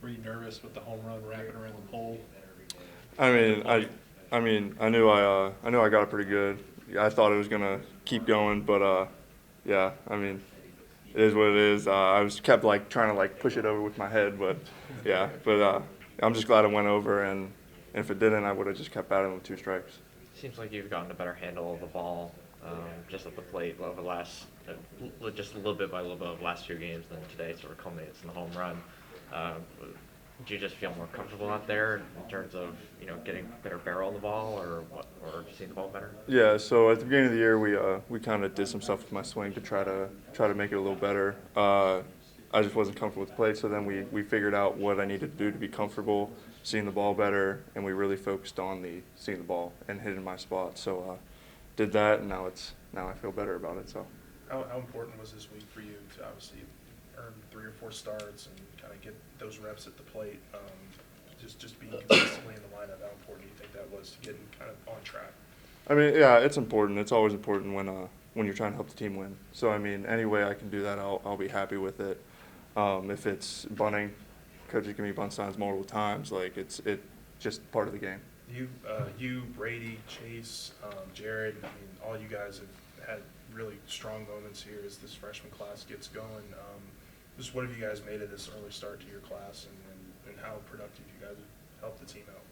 Were you nervous with the home run wrapping around the pole? I mean, I knew I got it pretty good. I thought it was gonna keep going, but yeah, I mean, it is what it is. I was kept like trying to like push it over with my head, but yeah, but I'm just glad it went over, and if it didn't, I would have just kept batting with 2 strikes. Seems like you've gotten a better handle of the ball just at the plate over the last, just a little bit by little bit of the last few games, then today sort of culminates in the home run. Uh, do you just feel more comfortable out there in terms of getting better barrel on the ball, or what, or seeing the ball better? Yeah, so at the beginning of the year, we kind of did some stuff with my swing to try to make it a little better. I just wasn't comfortable with the plate, so then we figured out what I needed to do to be comfortable, seeing the ball better, and we really focused on seeing the ball and hitting my spot. So did that, and now I feel better about it. So How important was this week for you to obviously earn 3 or 4 starts and kind of get those reps at the plate? Just being consistently in the lineup, how important do you think that was to getting kind of on track? I mean, yeah, it's important. It's always important when you're trying to help the team win. So I mean, any way I can do that, I'll be happy with it. If it's bunting, coaches give me bunt signs multiple times. Like it's just part of the game. You, Brady, Chase, Jared, I mean, all you guys have had really strong moments here as this freshman class gets going. Just what have you guys made of this early start to your class, and how productive you guys have helped the team out?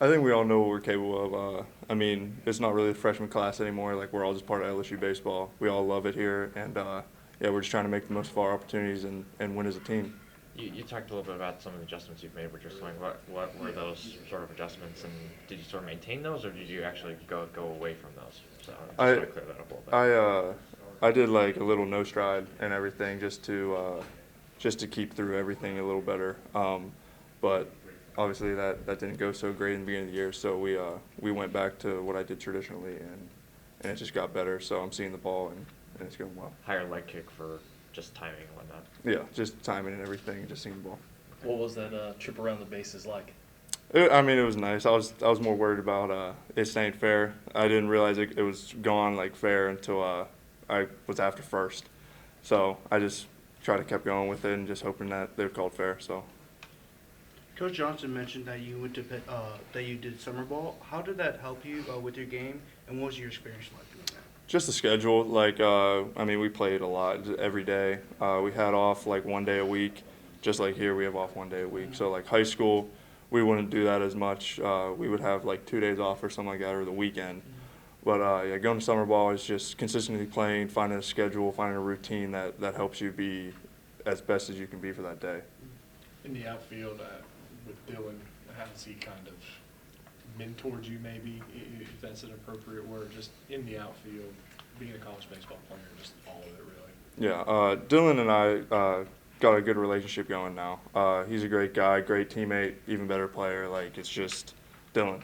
I think we all know what we're capable of. I mean, it's not really the freshman class anymore. Like, we're all just part of LSU baseball. We all love it here, and yeah, we're just trying to make the most of our opportunities and win as a team. You talked a little bit about some of the adjustments you've made with your swing. What were those sort of adjustments, and did you sort of maintain those, or did you actually go away from those? So just sort of clear that up a little bit. I did like a little no stride and everything just to keep through everything a little better. But obviously that didn't go so great in the beginning of the year, so we went back to what I did traditionally, and it just got better. So I'm seeing the ball, and it's going well. Higher leg kick for just timing and whatnot. Yeah, just timing and everything, and just seeing the ball. What was that trip around the bases like? I mean, it was nice. I was more worried about it staying fair. I didn't realize it was gone like fair until I was after first. So I just tried to keep going with it and just hoping that they were called fair. So. Coach Johnson mentioned that you went to that you did summer ball. How did that help you with your game, and what was your experience like doing that? Just the schedule. Like, I mean, we played a lot every day. We had off like 1 day a week, just like here we have off 1 day a week. So like high school, we wouldn't do that as much. We would have like 2 days off or something like that, or the weekend. But yeah, going to summer ball is just consistently playing, finding a schedule, finding a routine that helps you be as best as you can be for that day. In the outfield, with Dylan, how does he kind of mentored you, maybe, if that's an appropriate word, just in the outfield, being a college baseball player, just all of it, really? Yeah, Dylan and I got a good relationship going now. He's a great guy, great teammate, even better player. Like, it's just Dylan.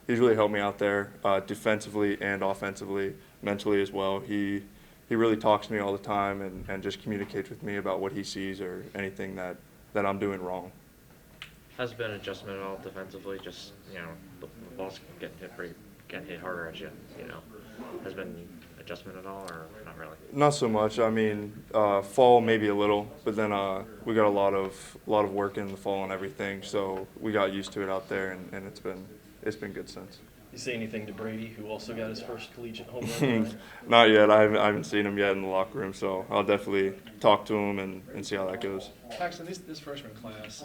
He's really helped me out there defensively and offensively, mentally as well. He really talks to me all the time and just communicates with me about what he sees or anything that I'm doing wrong. Has it been an adjustment at all defensively? Just the ball's getting hit harder at you. Has it been adjustment at all, or not really? Not so much. I mean, fall maybe a little, but then we got a lot of work in the fall and everything, so we got used to it out there, and it's been good since. You say anything to Brady, who also got his first collegiate home run? Not yet. I haven't seen him yet in the locker room, so I'll definitely talk to him and see how that goes. Paxton, this freshman class,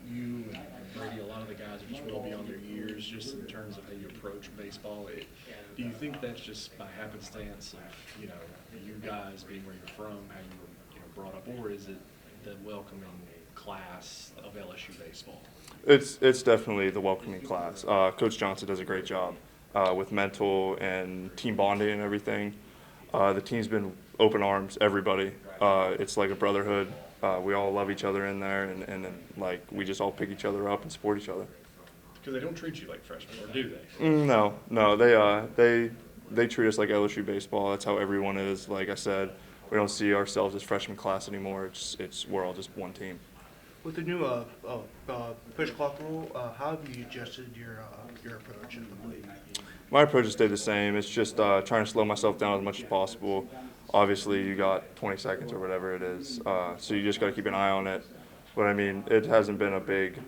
you and Brady, a lot of the guys are just well beyond their years, just in terms of how you approach baseball. Do you think that's just by happenstance of you guys being where you're from, how you were brought up, or is it the welcoming class of LSU baseball? It's definitely the welcoming class. Coach Johnson does a great job with mental and team bonding and everything. The team's been open arms, everybody. It's like a brotherhood. We all love each other in there, and like we just all pick each other up and support each other. Because they don't treat you like freshmen, or do they? No. They treat us like LSU baseball. That's how everyone is. Like I said, we don't see ourselves as freshman class anymore. We're all just one team. With the new pitch clock rule, how have you adjusted your approach at the plate? My approach has stayed the same. It's just trying to slow myself down as much as possible. obviously you got 20 seconds or whatever it is. So you just got to keep an eye on it. But I mean, it hasn't been a big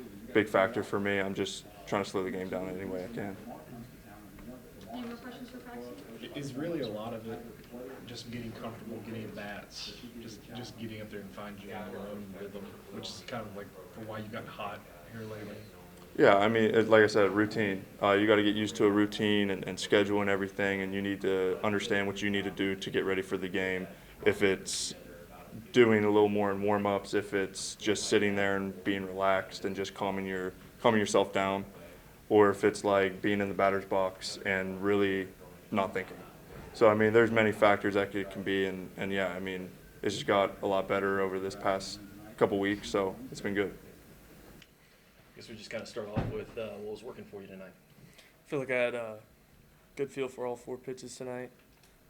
factor for me. I'm just trying to slow the game down any way I can. Any more questions for Paxton? Is really a lot of it just getting comfortable, getting at bats, just getting up there and finding your own rhythm, which is kind of like for why you've gotten hot here lately. Yeah, I mean, like I said, routine. You got to get used to a routine and schedule and everything, and you need to understand what you need to do to get ready for the game. If it's doing a little more in warm-ups, if it's just sitting there and being relaxed and just calming yourself down, or if it's like being in the batter's box and really not thinking. So, I mean, there's many factors that it can be, and yeah, I mean, it's just got a lot better over this past couple weeks, so it's been good. I guess we just kind of start off with what was working for you tonight. I feel like I had a good feel for all 4 pitches tonight.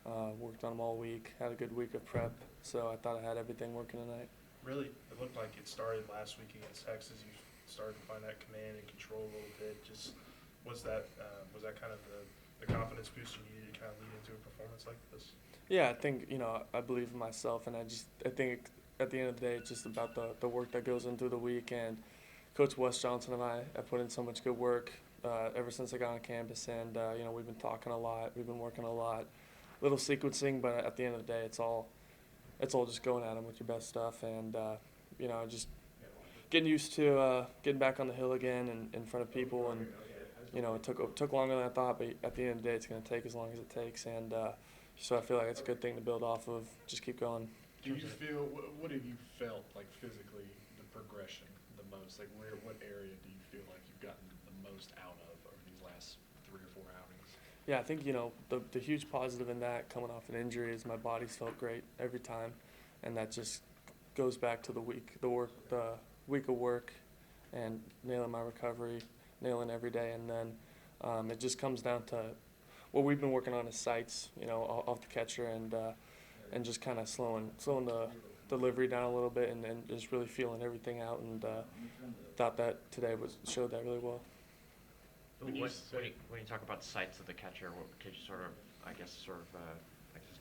Worked on them all week. Had a good week of prep, so I thought I had everything working tonight. Really, it looked like it started last week against Texas. You started to find that command and control a little bit. Just was that kind of the confidence boost you needed to kind of lead into a performance like this? Yeah, I think I believe in myself, and I think at the end of the day, it's just about the work that goes in through the week. And Coach Wes Johnson and I have put in so much good work ever since I got on campus, and we've been talking a lot, we've been working a lot, little sequencing, but at the end of the day, it's all just going at them with your best stuff, and just getting used to getting back on the hill again and in front of people, and it took longer than I thought, but at the end of the day, it's going to take as long as it takes, and so I feel like it's a good thing to build off of. Just keep going. Do you feel, what have you felt like physically, the progression the most? Like what area do you feel like you've gotten the most out of over these last 3 or 4 outings? Yeah, I think, the huge positive in that coming off an injury is my body's felt great every time, and that just goes back to the week of work and nailing my recovery, nailing every day, and then it just comes down to what we've been working on is sights, off the catcher, and just kind of slowing the delivery down a little bit, and just really feeling everything out, and thought that today showed that really well. When you talk about sights of the catcher, could you sort of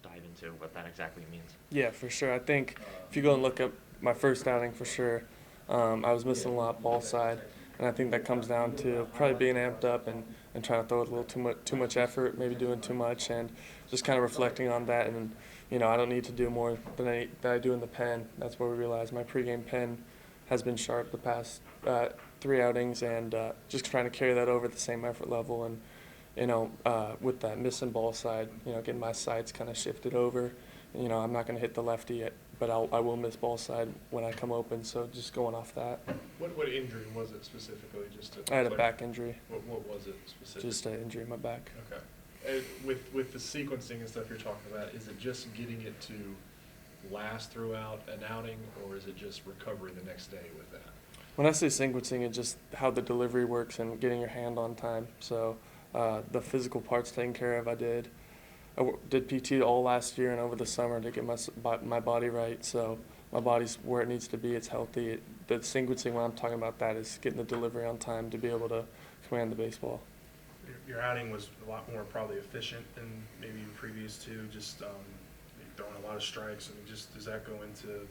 dive into what that exactly means? Yeah, for sure. I think if you go and look at my first outing, for sure, I was missing a lot ball side, and I think that comes down to probably being amped up and trying to throw with a little too much effort, maybe doing too much, and just kind of reflecting on that. And I don't need to do more than I do in the pen. That's where we realized my pregame pen has been sharp the past 3 outings, and just trying to carry that over at the same effort level. And with that missing ball side, getting my sights kind of shifted over. I'm not going to hit the lefty yet, but I will miss ball side when I come open. So just going off that. What injury was it specifically? I had a back injury. What was it specifically? Just an injury in my back. Okay. With the sequencing and stuff you're talking about, is it just getting it to last throughout an outing, or is it just recovery the next day with that? When I say sequencing, it's just how the delivery works and getting your hand on time. So the physical part's taken care of. I did PT all last year and over the summer to get my body right. So my body's where it needs to be. It's healthy. The sequencing, when I'm talking about that, is getting the delivery on time to be able to command the baseball. Your outing was a lot more probably efficient than maybe previous to just throwing a lot of strikes. I mean, just does that go into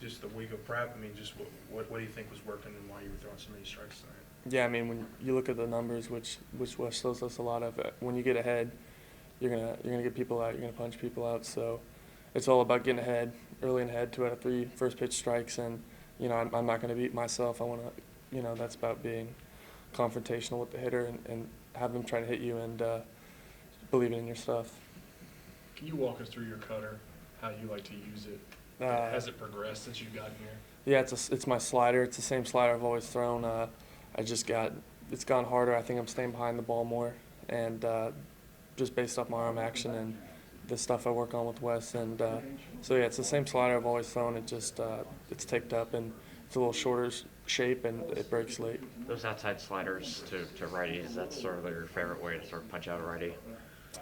just the week of prep? I mean, just what do you think was working and why you were throwing so many strikes tonight? Yeah, I mean, when you look at the numbers, which Wes shows us a lot of, when you get ahead, you're gonna get people out, you're gonna punch people out. So it's all about getting ahead, early and ahead, 2 out of 3 first pitch strikes, and I'm not gonna beat myself. I wanna, that's about being confrontational with the hitter and have them try to hit you and believing in your stuff. Can you walk us through your cutter, how you like to use it? Has it progressed since you've gotten here? Yeah, it's my slider. It's the same slider I've always thrown. It's gone harder. I think I'm staying behind the ball more, and just based off my arm action and the stuff I work on with Wes. And so yeah, it's the same slider I've always thrown. It just it's taped up and it's a little shorter shape and it breaks late. Those outside sliders to righties, that's sort of your favorite way to sort of punch out a righty?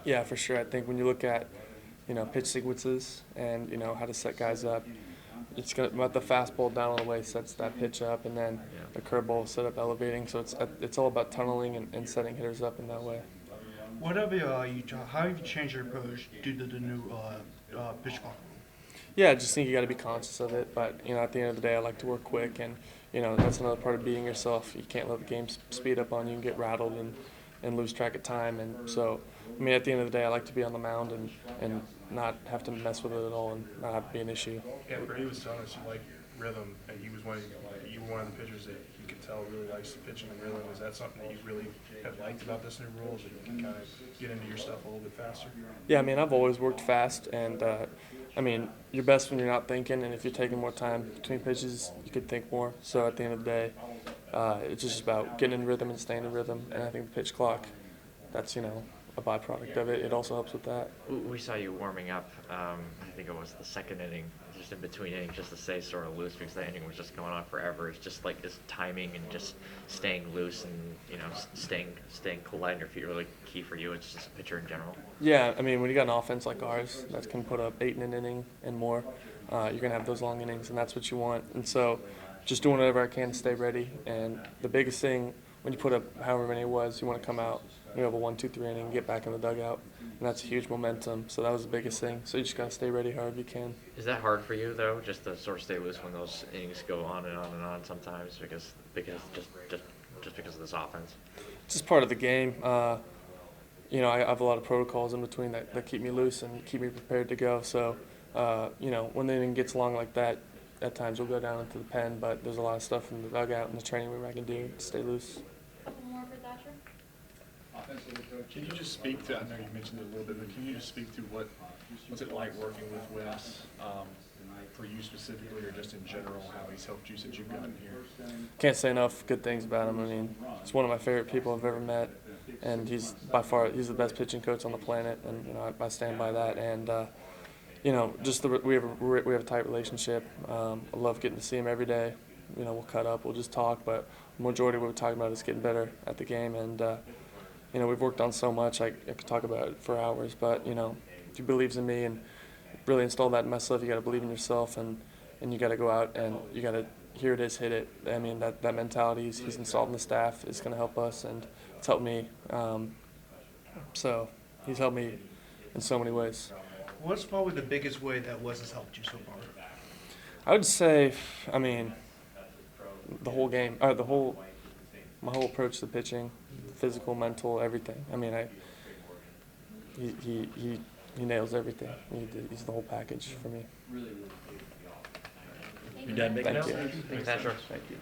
Yeah, for sure. I think when you look at pitch sequences and how to set guys up, it's gonna let the fastball down on the way sets that pitch up, and then the curveball set up elevating. So it's all about tunneling and setting hitters up in that way. What have how have you changed your approach due to the new pitch clock? Yeah, I just think you got to be conscious of it. But at the end of the day, I like to work quick, and that's another part of being yourself. You can't let the game speed up on you and get rattled and lose track of time. And so, at the end of the day, I like to be on the mound and not have to mess with it at all and not have to be an issue. Yeah, Brady was telling us you like rhythm, and you were one of the pitchers that you could tell really likes the pitching and rhythm. Is that something that you really have liked about this new rule, that you can kind of get into your stuff a little bit faster? Yeah, I've always worked fast, and you're best when you're not thinking, and if you're taking more time between pitches, you could think more. So at the end of the day, it's just about getting in rhythm and staying in rhythm, and I think the pitch clock, that's a byproduct of it. It also helps with that. We saw you warming up. I think it was the second inning, just in between innings, just to stay sort of loose because the inning was just going on forever. It's just like this timing and just staying loose and staying cool on your feet really key for you. It's just a pitcher in general. Yeah, when you got an offense like ours that can put up 8 in an inning and more, you're gonna have those long innings, and that's what you want. And so, just doing whatever I can to stay ready. And the biggest thing when you put up however many it was, you want to come out. You have a 1, 2, 3 inning, and get back in the dugout, and that's a huge momentum. So that was the biggest thing. So you just gotta stay ready however you can. Is that hard for you though, just to sort of stay loose when those innings go on and on and on sometimes because just because of this offense? It's just part of the game. I have a lot of protocols in between that keep me loose and keep me prepared to go. So, when the inning gets long like that, at times we'll go down into the pen, but there's a lot of stuff in the dugout and the training room I can do to stay loose. Couple more for Thatcher. Can you just speak to, I know you mentioned it a little bit, but can you just speak to what's it like working with Wes, for you specifically or just in general, how he's helped you since you've gotten here? Can't say enough good things about him. He's one of my favorite people I've ever met, and he's by far the best pitching coach on the planet, and I stand by that. And we have a tight relationship. I love getting to see him every day. We'll cut up, we'll just talk, but the majority of what we're talking about is getting better at the game. And we've worked on so much. I could talk about it for hours, but if he believes in me and really install that in myself, you got to believe in yourself, and you got to go out and you got to here it is, hit it. That mentality he's installed in the staff is going to help us, and it's helped me. So he's helped me in so many ways. What's probably the biggest way that Wes has helped you so far? I would say, the whole game, my whole approach to pitching, physical, mental, everything. He nails everything. He's the whole package for me. Your dad making Thank out? you. Thatcher. Thank you.